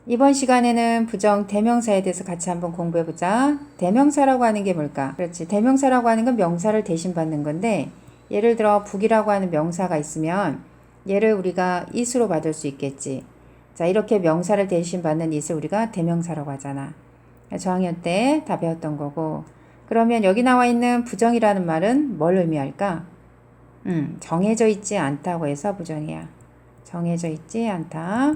이번 시간에는 부정 대명사에 대해서 같이 한번 공부해보자. 대명사라고 하는 게 뭘까? 그렇지. 대명사라고 하는 건 명사를 대신 받는 건데, 예를 들어 북이라고 하는 명사가 있으면 얘를 우리가 it으로 받을 수 있겠지. 자, 이렇게 명사를 대신 받는 it을 우리가 대명사라고 하잖아. 저학년 때 다 배웠던 거고. 그러면 여기 나와 있는 부정이라는 말은 뭘 의미할까? 정해져 있지 않다고 해서 부정이야. 정해져 있지 않다.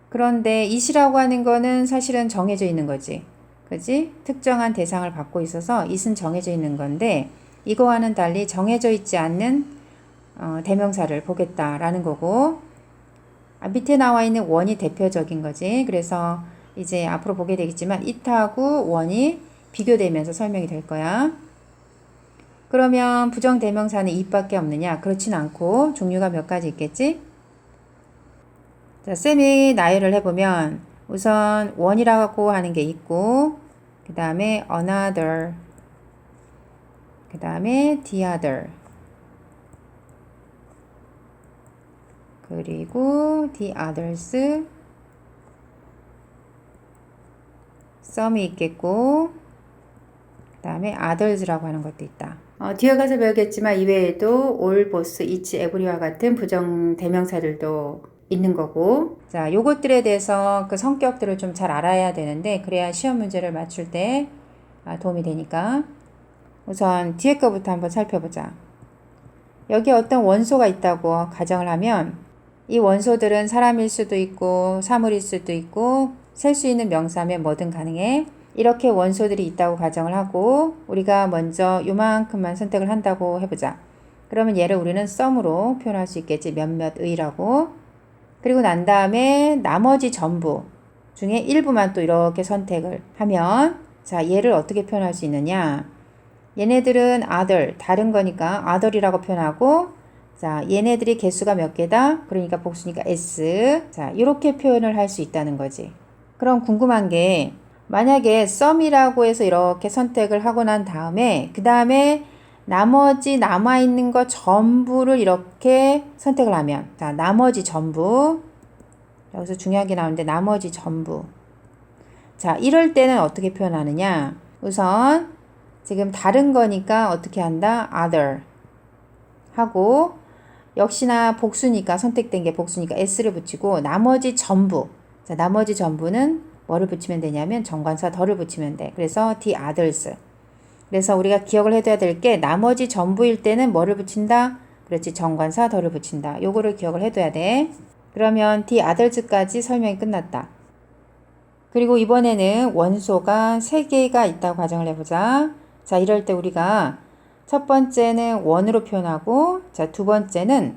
그런데 it이라고 하는 거는 사실은 정해져 있는 거지. 그지? 특정한 대상을 받고 있어서 it은 정해져 있는 건데 이거와는 달리 정해져 있지 않는 대명사를 보겠다라는 거고, 밑에 나와 있는 원이 대표적인 거지. 그래서 이제 앞으로 보게 되겠지만 it하고 원이 비교되면서 설명이 될 거야. 그러면 부정 대명사는 it밖에 없느냐? 그렇진 않고 종류가 몇 가지 있겠지? 자, 쌤이 나열을 해보면 우선 원이라고 하는 게 있고, 그 다음에 another, 그 다음에 the other, 그리고 the others, some이 있겠고, 그 다음에 others라고 하는 것도 있다. 뒤에 가서 배우겠지만 이외에도 all, both, each, every와 같은 부정 대명사들도 있는 거고, 자, 요것들에 대해서 그 성격들을 좀 잘 알아야 되는데, 그래야 시험 문제를 맞출 때 도움이 되니까. 우선 뒤에 거부터 한번 살펴보자. 여기 어떤 원소가 있다고 가정을 하면 이 원소들은 사람일 수도 있고 사물일 수도 있고 셀 수 있는 명사면 뭐든 가능해. 이렇게 원소들이 있다고 가정을 하고 우리가 먼저 요만큼만 선택을 한다고 해보자. 그러면 얘를 우리는 some으로 표현할 수 있겠지. 몇몇의라고. 그리고 난 다음에 나머지 전부 중에 일부만 또 이렇게 선택을 하면, 자, 얘를 어떻게 표현할 수 있느냐? 얘네들은 other, 다른 거니까 other이라고 표현하고, 자, 얘네들이 개수가 몇 개다? 그러니까 복수니까 s. 자, 이렇게 표현을 할 수 있다는 거지. 그럼 궁금한 게, 만약에 some이라고 해서 이렇게 선택을 하고 난 다음에 그 다음에 나머지 남아있는 거 전부를 이렇게 선택을 하면, 자, 나머지 전부, 여기서 중요한 게 나오는데 나머지 전부. 자, 이럴 때는 어떻게 표현하느냐? 우선 지금 다른 거니까 어떻게 한다? other 하고, 역시나 복수니까 선택된 게 복수니까 s를 붙이고, 나머지 전부. 자, 나머지 전부는 뭐를 붙이면 되냐면 정관사 더를 붙이면 돼. 그래서 the others. 그래서 우리가 기억을 해둬야 될 게 나머지 전부일 때는 뭐를 붙인다? 그렇지, 정관사 더를 붙인다. 요거를 기억을 해둬야 돼. 그러면 the others까지 설명이 끝났다. 그리고 이번에는 원소가 3개가 있다고 가정을 해보자. 자, 이럴 때 우리가 첫 번째는 원으로 표현하고, 자, 두 번째는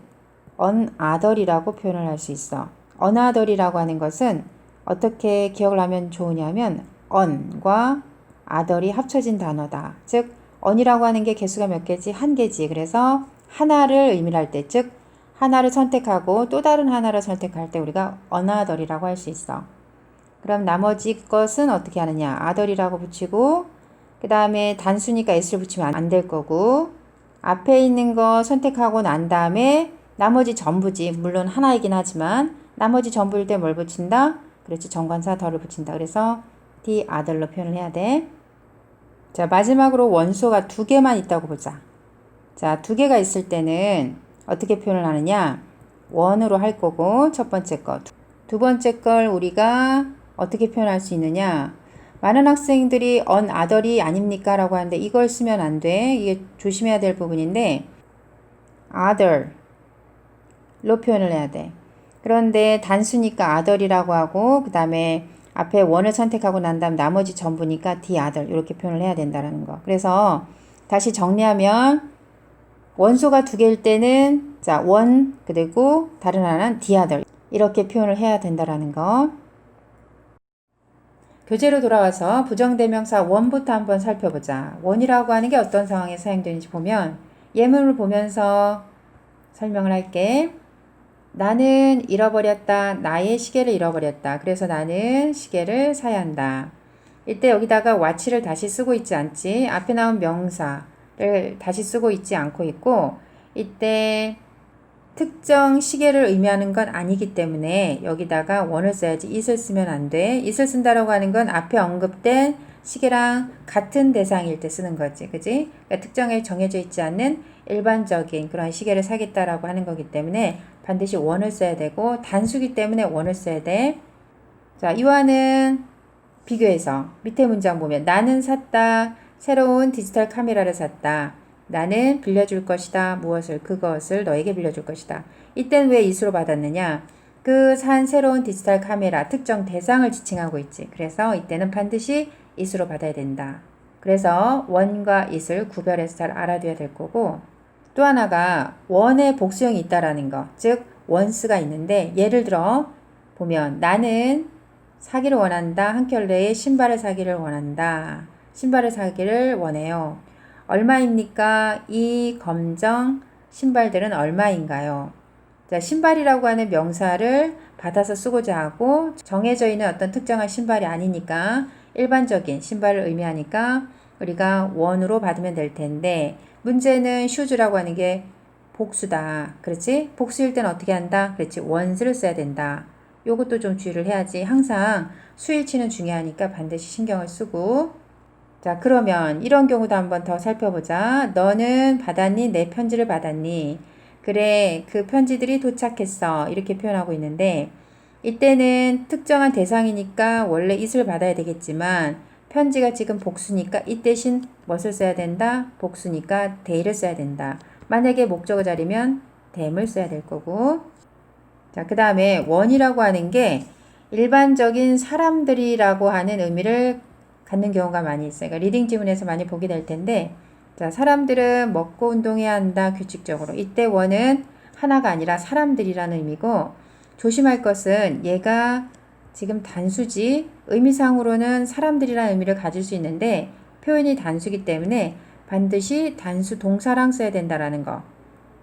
another이라고 표현을 할 수 있어. another이라고 하는 것은 어떻게 기억을 하면 좋으냐면 on과 other이 합쳐진 단어다. 즉 on이라고 하는 게 개수가 몇 개지? 한 개지. 그래서 하나를 의미할 때, 즉 하나를 선택하고 또 다른 하나를 선택할 때 우리가 another이라고 할 수 있어. 그럼 나머지 것은 어떻게 하느냐? other이라고 붙이고, 그 다음에 단수니까 s를 붙이면 안 될 거고, 앞에 있는 거 선택하고 난 다음에 나머지 전부지. 물론 하나이긴 하지만 나머지 전부일 때 뭘 붙인다? 그렇지, 정관사 더를 붙인다. 그래서 the other로 표현을 해야 돼. 자, 마지막으로 원소가 2개만 있다고 보자. 자, 2개가 있을 때는 어떻게 표현을 하느냐? 원으로 할 거고, 첫 번째 거. 두 번째 걸 우리가 어떻게 표현할 수 있느냐? 많은 학생들이 other이 아닙니까? 라고 하는데 이걸 쓰면 안 돼. 이게 조심해야 될 부분인데 other로 표현을 해야 돼. 그런데 단수니까 other이라고 하고, 그 다음에 앞에 원을 선택하고 난 다음 나머지 전부니까 the other 이렇게 표현을 해야 된다는 거. 그래서 다시 정리하면 원소가 2개일 때는 자, 원, 그리고 다른 하나는 the other 이렇게 표현을 해야 된다는 거. 교재로 돌아와서 부정대명사 원부터 한번 살펴보자. 원이라고 하는 게 어떤 상황에 사용되는지 보면 예문을 보면서 설명을 할게. 나는 잃어버렸다. 나의 시계를 잃어버렸다. 그래서 나는 시계를 사야 한다. 이때 여기다가 what를 다시 쓰고 있지 않지. 앞에 나온 명사를 다시 쓰고 있지 않고 있고, 이때 특정 시계를 의미하는 건 아니기 때문에 여기다가 원을 써야지 it을 쓰면 안 돼. it을 쓴다라고 하는 건 앞에 언급된 시계랑 같은 대상일 때 쓰는 거지. 그지? 그러니까 특정에 정해져 있지 않는 일반적인 그런 시계를 사겠다라고 하는 거기 때문에 반드시 원을 써야 되고 단수기 때문에 원을 써야 돼. 자, 이와는 비교해서 밑에 문장 보면 나는 샀다. 새로운 디지털 카메라를 샀다. 나는 빌려줄 것이다. 무엇을? 그것을 너에게 빌려줄 것이다. 이땐 왜 it으로 받았느냐? 그 산 새로운 디지털 카메라 특정 대상을 지칭하고 있지. 그래서 이때는 반드시 it으로 받아야 된다. 그래서 원과 it을 구별해서 잘 알아둬야 될 거고 또 하나가 원의 복수형이 있다라는 거. 즉 원스가 있는데 예를 들어 보면 나는 사기를 원한다. 한 켤레의 신발을 사기를 원한다. 신발을 사기를 원해요. 얼마입니까? 이 검정 신발들은 얼마인가요? 자, 신발이라고 하는 명사를 받아서 쓰고자 하고 정해져 있는 어떤 특정한 신발이 아니니까 일반적인 신발을 의미하니까 우리가 원으로 받으면 될 텐데 문제는 슈즈라고 하는 게 복수다. 그렇지? 복수일 때는 어떻게 한다? 그렇지. 원스를 써야 된다. 요것도 좀 주의를 해야지. 항상 수일치는 중요하니까 반드시 신경을 쓰고 자, 그러면 이런 경우도 한번 더 살펴보자. 너는 받았니? 내 편지를 받았니? 그래, 그 편지들이 도착했어. 이렇게 표현하고 있는데 이때는 특정한 대상이니까 원래 it을 받아야 되겠지만 편지가 지금 복수니까 it 대신 무엇을 써야 된다? 복수니까 they를 써야 된다. 만약에 목적어 자리면 them을 써야 될 거고 자, 그 다음에 원이라고 하는 게 일반적인 사람들이라고 하는 의미를 갖는 경우가 많이 있어요. 그러니까 리딩 지문에서 많이 보게 될 텐데 자, 사람들은 먹고 운동해야 한다. 규칙적으로. 이때 원은 하나가 아니라 사람들이라는 의미고 조심할 것은 얘가 지금 단수지 의미상으로는 사람들이라는 의미를 가질 수 있는데 표현이 단수기 때문에 반드시 단수 동사랑 써야 된다라는 거.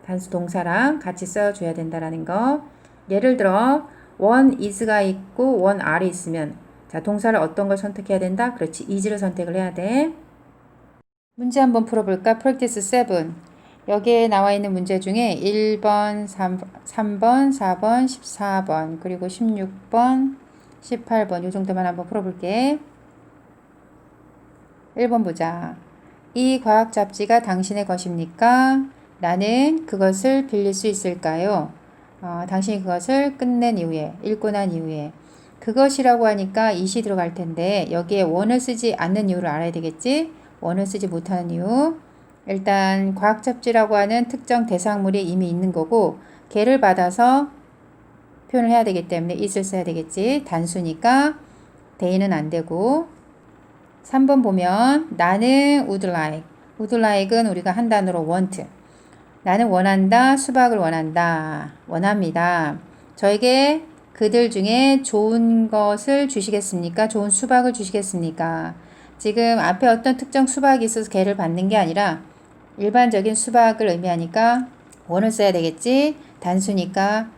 단수 동사랑 같이 써줘야 된다라는 거. 예를 들어 원 is가 있고 원 are이 있으면 자, 동사를 어떤 걸 선택해야 된다? 그렇지. is를 선택을 해야 돼. 문제 한번 풀어볼까? practice 7. 여기에 나와 있는 문제 중에 1번, 3번, 4번, 14번, 그리고 16번, 18번 이 정도만 한번 풀어볼게. 1번 보자. 이 과학 잡지가 당신의 것입니까? 나는 그것을 빌릴 수 있을까요? 당신이 그것을 끝낸 이후에, 읽고 난 이후에 그것이라고 하니까 it이 들어갈 텐데 여기에 원을 쓰지 않는 이유를 알아야 되겠지? 원을 쓰지 못하는 이유. 일단 과학 잡지라고 하는 특정 대상물이 이미 있는 거고 걔를 받아서 표현을 해야 되기 때문에 it을 써야 되겠지. 단수니까 they는 안 되고 3번 보면 나는 would like. would like은 우리가 한 단어로 want. 나는 원한다. 수박을 원한다. 원합니다. 저에게 그들 중에 좋은 것을 주시겠습니까? 좋은 수박을 주시겠습니까? 지금 앞에 어떤 특정 수박이 있어서 걔를 받는 게 아니라 일반적인 수박을 의미하니까 원을 써야 되겠지. 단수니까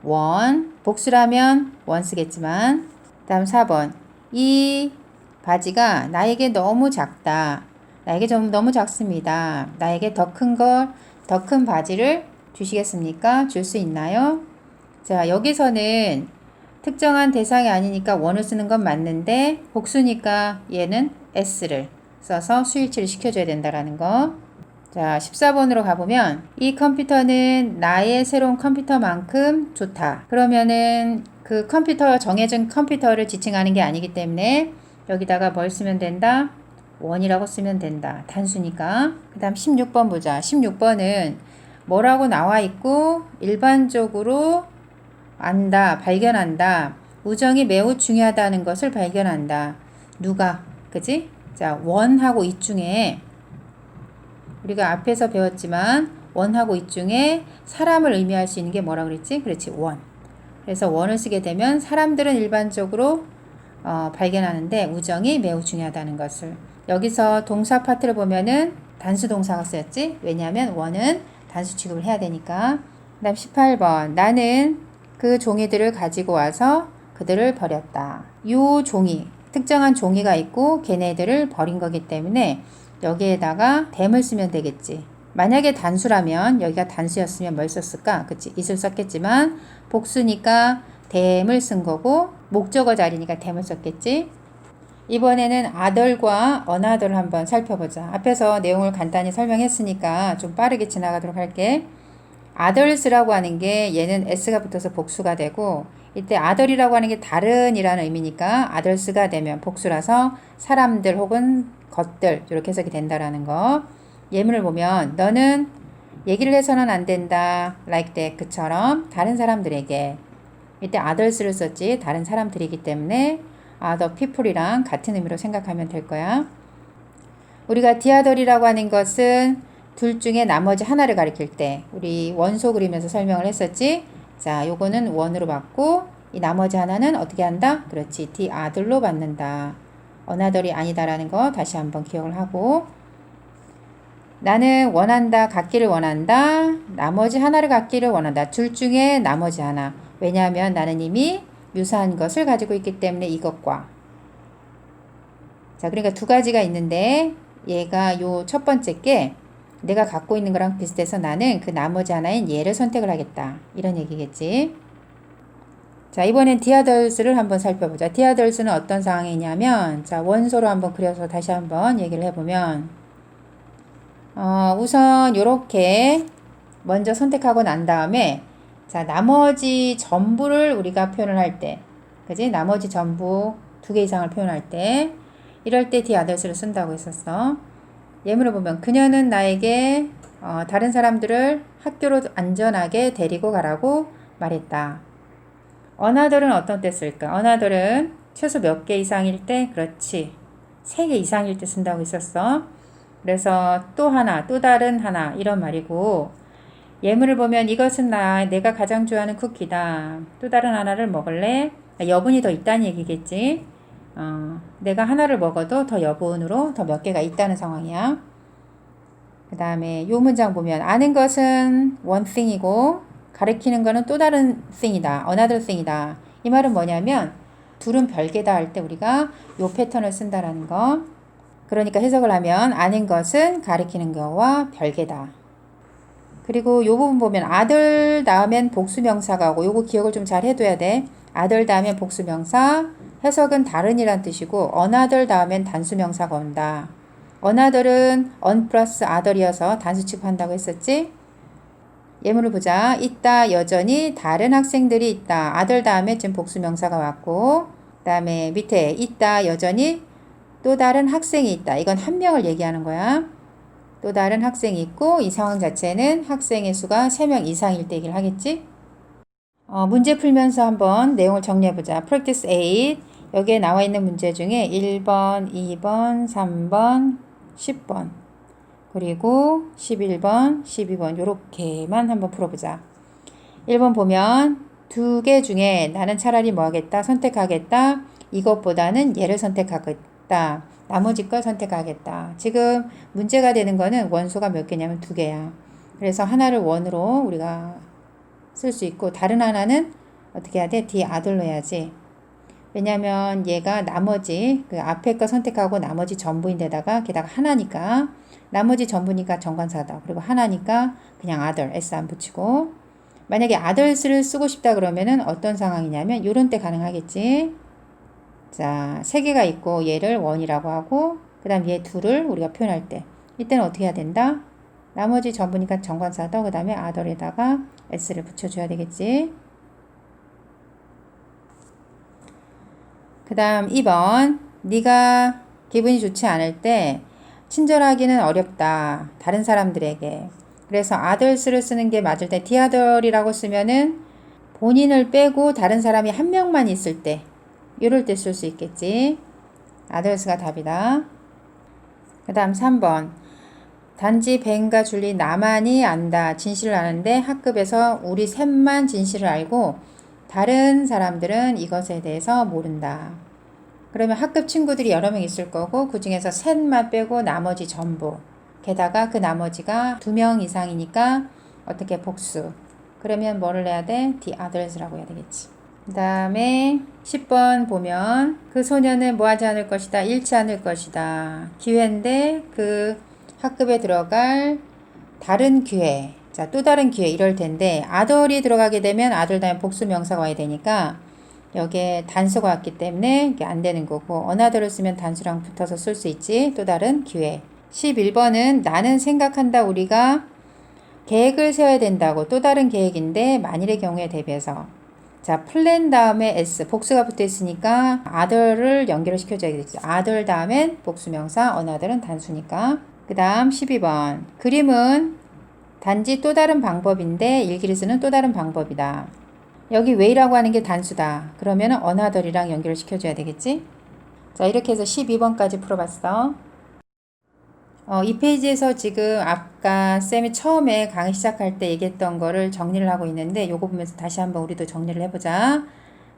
원. 복수라면 원 쓰겠지만 다음 4번. 이 바지가 나에게 너무 작다. 나에게 좀 너무 작습니다. 나에게 더 큰 바지를 주시겠습니까? 줄 수 있나요? 자, 여기서는 특정한 대상이 아니니까 원을 쓰는 건 맞는데 복수니까 얘는 s를 써서 수일치를 시켜줘야 된다라는 거. 자, 14번으로 가보면 이 컴퓨터는 나의 새로운 컴퓨터만큼 좋다. 그러면은 그 컴퓨터 정해진 컴퓨터를 지칭하는 게 아니기 때문에 여기다가 뭘 쓰면 된다? 원이라고 쓰면 된다. 단수니까. 그 다음 16번 보자. 16번은 뭐라고 나와 있고 일반적으로 안다, 발견한다. 우정이 매우 중요하다는 것을 발견한다. 누가? 그지? 자, 원하고 it 중에 우리가 앞에서 배웠지만 원하고 it 중에 사람을 의미할 수 있는 게 뭐라 그랬지? 그렇지, 원. 그래서 원을 쓰게 되면 사람들은 일반적으로 발견하는데 우정이 매우 중요하다는 것을. 여기서 동사 파트를 보면은 단수 동사가 쓰였지? 왜냐하면 원은 단수 취급을 해야 되니까. 그 다음 18번. 나는 그 종이들을 가지고 와서 그들을 버렸다. 요 종이, 특정한 종이가 있고 걔네들을 버린 거기 때문에 여기에다가 them을 쓰면 되겠지. 만약에 단수라면 여기가 단수였으면 뭘 썼을까? 그치? it을 썼겠지만 복수니까 tham을 쓴 거고 목적어 자리니까 tham을 썼겠지? 이번에는 other과 another를 한번 살펴보자. 앞에서 내용을 간단히 설명했으니까 좀 빠르게 지나가도록 할게. others라고 하는 게 얘는 s가 붙어서 복수가 되고 이때 other이라고 하는 게 다른이라는 의미니까 others가 되면 복수라서 사람들 혹은 것들 이렇게 해석이 된다라는 거. 예문을 보면 너는 얘기를 해서는 안 된다 like that 그처럼 다른 사람들에게 이때 others를 썼지 다른 사람들이기 때문에 other people이랑 같은 의미로 생각하면 될 거야. 우리가 the other이라고 하는 것은 둘 중에 나머지 하나를 가리킬 때 우리 원소 그리면서 설명을 했었지. 자, 요거는 원으로 받고 이 나머지 하나는 어떻게 한다? 그렇지. the other로 받는다. another이 아니다라는 거 다시 한번 기억을 하고 나는 원한다, 갖기를 원한다. 나머지 하나를 갖기를 원한다. 둘 중에 나머지 하나. 왜냐하면 나는 이미 유사한 것을 가지고 있기 때문에 이것과. 자, 그러니까 두 가지가 있는데 얘가 요 첫 번째 게 내가 갖고 있는 거랑 비슷해서 나는 그 나머지 하나인 얘를 선택을 하겠다. 이런 얘기겠지. 자, 이번엔 the others를 한번 살펴보자. the others는 어떤 상황이냐면 자, 원소로 한번 그려서 다시 한번 얘기를 해보면 우선 요렇게 먼저 선택하고 난 다음에 자, 나머지 전부를 우리가 표현을 할 때 그지? 나머지 전부 두 개 이상을 표현할 때 이럴 때 the others를 쓴다고 했었어. 예문을 보면 그녀는 나에게 다른 사람들을 학교로 안전하게 데리고 가라고 말했다. another은 어떤 때 쓸까? another은 최소 몇 개 이상일 때 그렇지. 3개 이상일 때 쓴다고 했었어. 그래서 또 하나, 또 다른 하나 이런 말이고 예문을 보면 이것은 내가 가장 좋아하는 쿠키다. 또 다른 하나를 먹을래? 여분이 더 있다는 얘기겠지. 내가 하나를 먹어도 더 여분으로 더 몇 개가 있다는 상황이야. 그 다음에 요 문장 보면 아는 것은 one thing이고 가리키는 거는 또 다른 thing이다. another thing이다. 이 말은 뭐냐면 둘은 별개다 할 때 우리가 요 패턴을 쓴다라는 거. 그러니까 해석을 하면 아는 것은 가리키는 거와 별개다. 그리고 요 부분 보면 other 다음엔 복수명사가 오고 요거 기억을 좀 잘 해둬야 돼. other 다음엔 복수명사 해석은 다른이란 뜻이고 another 다음엔 단수명사가 온다. another은 on 플러스 other이어서 단수 취급한다고 했었지. 예문을 보자. 있다 여전히 다른 학생들이 있다. other 다음에 지금 복수명사가 왔고 그 다음에 밑에 있다 여전히 또 다른 학생이 있다. 이건 한 명을 얘기하는 거야. 또 다른 학생이 있고 이 상황 자체는 학생의 수가 3명 이상일 때 얘기를 하겠지. 문제 풀면서 한번 내용을 정리해보자. Practice 8 여기에 나와 있는 문제 중에 1번, 2번, 3번, 10번 그리고 11번, 12번 요렇게만 한번 풀어보자. 1번 보면 두 개 중에 나는 차라리 뭐 하겠다? 선택하겠다. 이것보다는 얘를 선택하겠다. 나머지 걸 선택하겠다. 지금 문제가 되는 거는 원소가 몇 개냐면 2개야. 그래서 하나를 원으로 우리가 쓸 수 있고 다른 하나는 어떻게 해야 돼? the other로 해야지. 왜냐면 얘가 나머지 그 앞에 거 선택하고 나머지 전부인데다가 게다가 하나니까 나머지 전부니까 정관사다. 그리고 하나니까 그냥 other s 안 붙이고 만약에 others를 쓰고 싶다 그러면은 어떤 상황이냐면 요런 때 가능하겠지. 자, 3개가 있고 얘를 원이라고 하고 그 다음 얘 둘을 우리가 표현할 때 이때는 어떻게 해야 된다? 나머지 전부니까 정관사다. 그 다음에 other에다가 s를 붙여줘야 되겠지. 그 다음 2번 네가 기분이 좋지 않을 때 친절하기는 어렵다. 다른 사람들에게. 그래서 others를 쓰는 게 맞을 때 the other이라고 쓰면은 본인을 빼고 다른 사람이 한 명만 있을 때 이럴 때 쓸 수 있겠지. others가 답이다. 그 다음 3번 단지 벤과 줄리 나만이 안다. 진실을 아는데 학급에서 우리 셋만 진실을 알고 다른 사람들은 이것에 대해서 모른다. 그러면 학급 친구들이 여러 명 있을 거고 그 중에서 셋만 빼고 나머지 전부. 게다가 그 나머지가 2명 이상이니까 어떻게 복수. 그러면 뭐를 해야 돼? the others라고 해야 되겠지. 그 다음에 10번 보면 그 소녀는 뭐 하지 않을 것이다. 잃지 않을 것이다. 기회인데 그 학급에 들어갈 다른 기회. 자, 또 다른 기회 이럴 텐데 other이 들어가게 되면 other 다음에 복수 명사가 와야 되니까 여기에 단수가 왔기 때문에 이게 안 되는 거고 another를 쓰면 단수랑 붙어서 쓸 수 있지. 또 다른 기회. 11번은 나는 생각한다 우리가 계획을 세워야 된다고 또 다른 계획인데 만일의 경우에 대비해서 자 플랜 다음에 s 복수가 붙어 있으니까 other를 연결을 시켜줘야겠죠. other 다음엔 복수명사 another은 단수니까. 그 다음 12번 그림은 단지 또 다른 방법인데 일기를 쓰는 또 다른 방법이다. 여기 way라고 하는 게 단수다. 그러면은 another이랑 연결을 시켜줘야 되겠지. 자 이렇게 해서 12번까지 풀어봤어. 이 페이지에서 지금 아까 쌤이 처음에 강의 시작할 때 얘기했던 거를 정리를 하고 있는데 요거 보면서 다시 한번 우리도 정리를 해보자.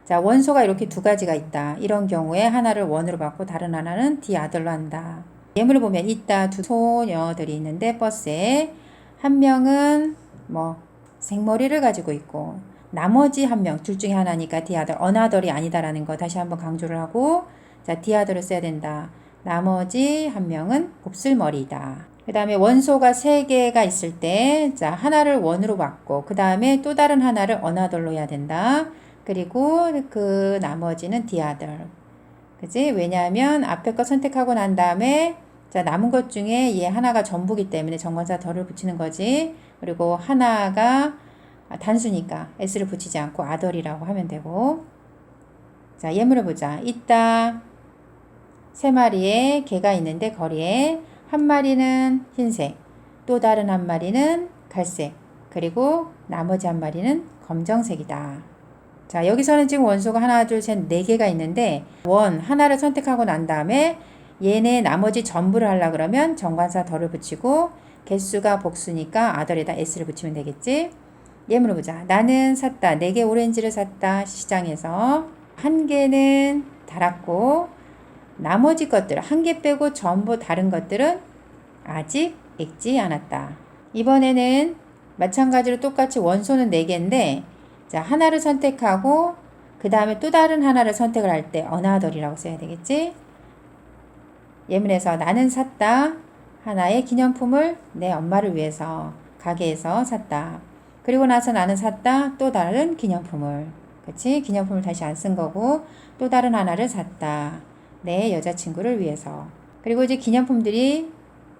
자 원소가 이렇게 두 가지가 있다. 이런 경우에 하나를 원으로 받고 다른 하나는 the other로 한다. 예문을 보면 있다 두 소녀들이 있는데 버스에 한 명은 뭐 생머리를 가지고 있고 나머지 한 명 둘 중에 하나니까 the other, another이 아니다라는 거 다시 한번 강조를 하고 자 the other를 써야 된다. 나머지 한 명은 곱슬머리이다. 그 다음에 원소가 3개가 있을 때, 자, 하나를 원으로 받고, 그 다음에 또 다른 하나를 another로 해야 된다. 그리고 그 나머지는 the other. 그지? 왜냐하면 앞에 거 선택하고 난 다음에, 자, 남은 것 중에 얘 하나가 전부기 때문에 정관사 덜을 붙이는 거지. 그리고 하나가 단수니까 s를 붙이지 않고 other이라고 하면 되고. 자, 예문을 보자. 있다. 3마리의 개가 있는데 거리에 한 마리는 흰색, 또 다른 한 마리는 갈색, 그리고 나머지 한 마리는 검정색이다. 자, 여기서는 지금 원소가 하나, 둘, 셋, 4개가 있는데 원 하나를 선택하고 난 다음에 얘네 나머지 전부를 하려고 그러면 정관사 덜을 붙이고 개수가 복수니까 other에다 s를 붙이면 되겠지. 예문을 보자. 나는 샀다. 4개 오렌지를 샀다. 시장에서. 한 개는 달았고 나머지 것들 한 개 빼고 전부 다른 것들은 아직 익지 않았다. 이번에는 마찬가지로 똑같이 원소는 4개인데 자 하나를 선택하고 그 다음에 또 다른 하나를 선택을 할 때 another이라고 써야 되겠지. 예문에서 나는 샀다. 하나의 기념품을 내 엄마를 위해서 가게에서 샀다. 그리고 나서 나는 샀다. 또 다른 기념품을. 그치? 기념품을 다시 안 쓴 거고 또 다른 하나를 샀다. 내 여자친구를 위해서. 그리고 이제 기념품들이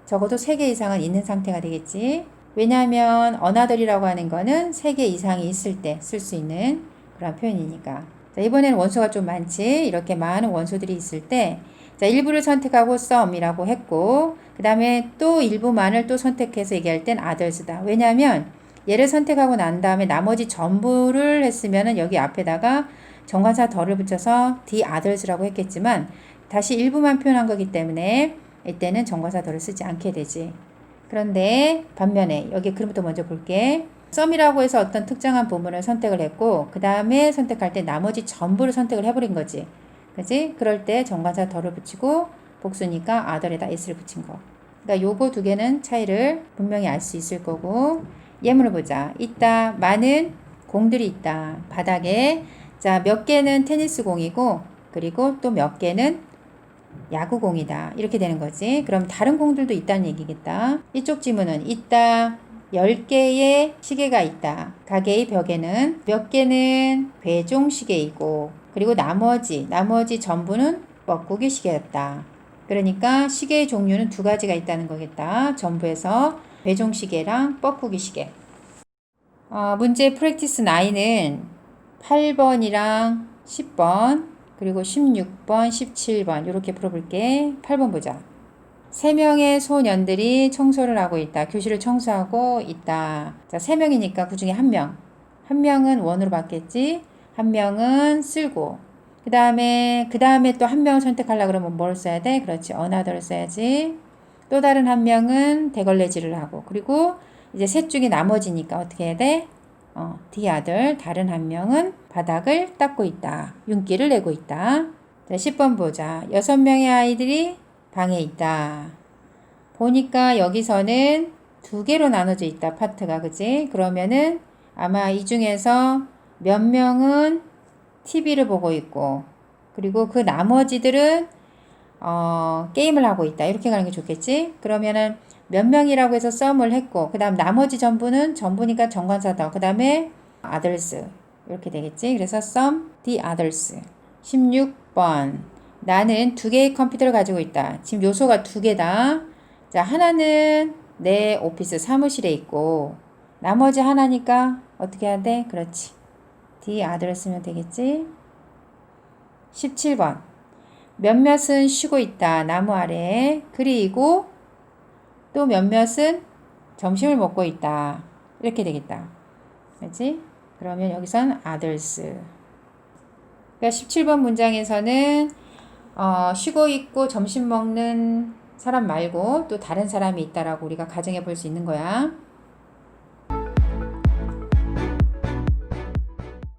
적어도 3개 이상은 있는 상태가 되겠지. 왜냐하면 another이라고 하는 거는 3개 이상이 있을 때 쓸 수 있는 그런 표현이니까. 자, 이번에는 원소가 좀 많지. 이렇게 많은 원소들이 있을 때 자, 일부를 선택하고 some이라고 했고 그 다음에 또 일부만을 또 선택해서 얘기할 땐 others다. 왜냐하면 얘를 선택하고 난 다음에 나머지 전부를 했으면은 여기 앞에다가 정관사 덜을 붙여서 the others라고 했겠지만 다시 일부만 표현한 거기 때문에 이때는 정관사 덜을 쓰지 않게 되지. 그런데 반면에 여기 그림부터 먼저 볼게. some이라고 해서 어떤 특정한 부분을 선택을 했고 그 다음에 선택할 때 나머지 전부를 선택을 해버린 거지. 그지? 그럴 때 정관사 덜을 붙이고 복수니까 other에다 s를 붙인 거. 그러니까 요거 두 개는 차이를 분명히 알 수 있을 거고 예문을 보자. 있다. 많은 공들이 있다. 바닥에. 자, 몇 개는 테니스 공이고 그리고 또 몇 개는 야구공이다. 이렇게 되는 거지. 그럼 다른 공들도 있다는 얘기겠다. 이쪽 지문은 있다. 10개의 시계가 있다. 가게의 벽에는 몇 개는 배종 시계이고 그리고 나머지 전부는 뻐꾸기 시계였다. 그러니까 시계의 종류는 2가지가 있다는 거겠다. 전부에서 배종 시계랑 뻐꾸기 시계. 문제 프랙티스 9은 8번이랑 10번 그리고 16번, 17번 이렇게 풀어볼게. 8번 보자. 3명의 소년들이 청소를 하고 있다. 교실을 청소하고 있다. 자, 3명이니까 그 중에 1명. 1명은 원으로 받겠지. 1명은 쓸고. 그 다음에 또 1명을 선택하려고 그러면 뭘 써야 돼? 그렇지. another를 써야지. 또 다른 1명은 대걸레질을 하고. 그리고 이제 셋 중에 나머지니까 어떻게 해야 돼? the other, 다른 1명은 바닥을 닦고 있다. 윤기를 내고 있다. 자, 10번 보자. 6명의 아이들이 방에 있다. 보니까 여기서는 2개로 나눠져 있다. 파트가. 그지? 그러면은 아마 이 중에서 몇 명은 TV를 보고 있고 그리고 그 나머지들은 게임을 하고 있다. 이렇게 가는 게 좋겠지? 그러면은 몇 명이라고 해서 some을 했고 그 다음 나머지 전부니까 정관사다. 그 다음에 others 이렇게 되겠지. 그래서 some, the others. 16번 나는 두 개의 컴퓨터를 가지고 있다. 지금 요소가 두 개다. 자, 하나는 내 오피스 사무실에 있고 나머지 하나니까 어떻게 해야 돼? 그렇지. the other 쓰면 되겠지. 17번 몇몇은 쉬고 있다. 나무 아래에. 그리고 또 몇몇은 점심을 먹고 있다. 이렇게 되겠다. 그렇지? 그러면 여기선 others. 그러니까 17번 문장에서는 쉬고 있고 점심 먹는 사람 말고 또 다른 사람이 있다라고 우리가 가정해 볼 수 있는 거야.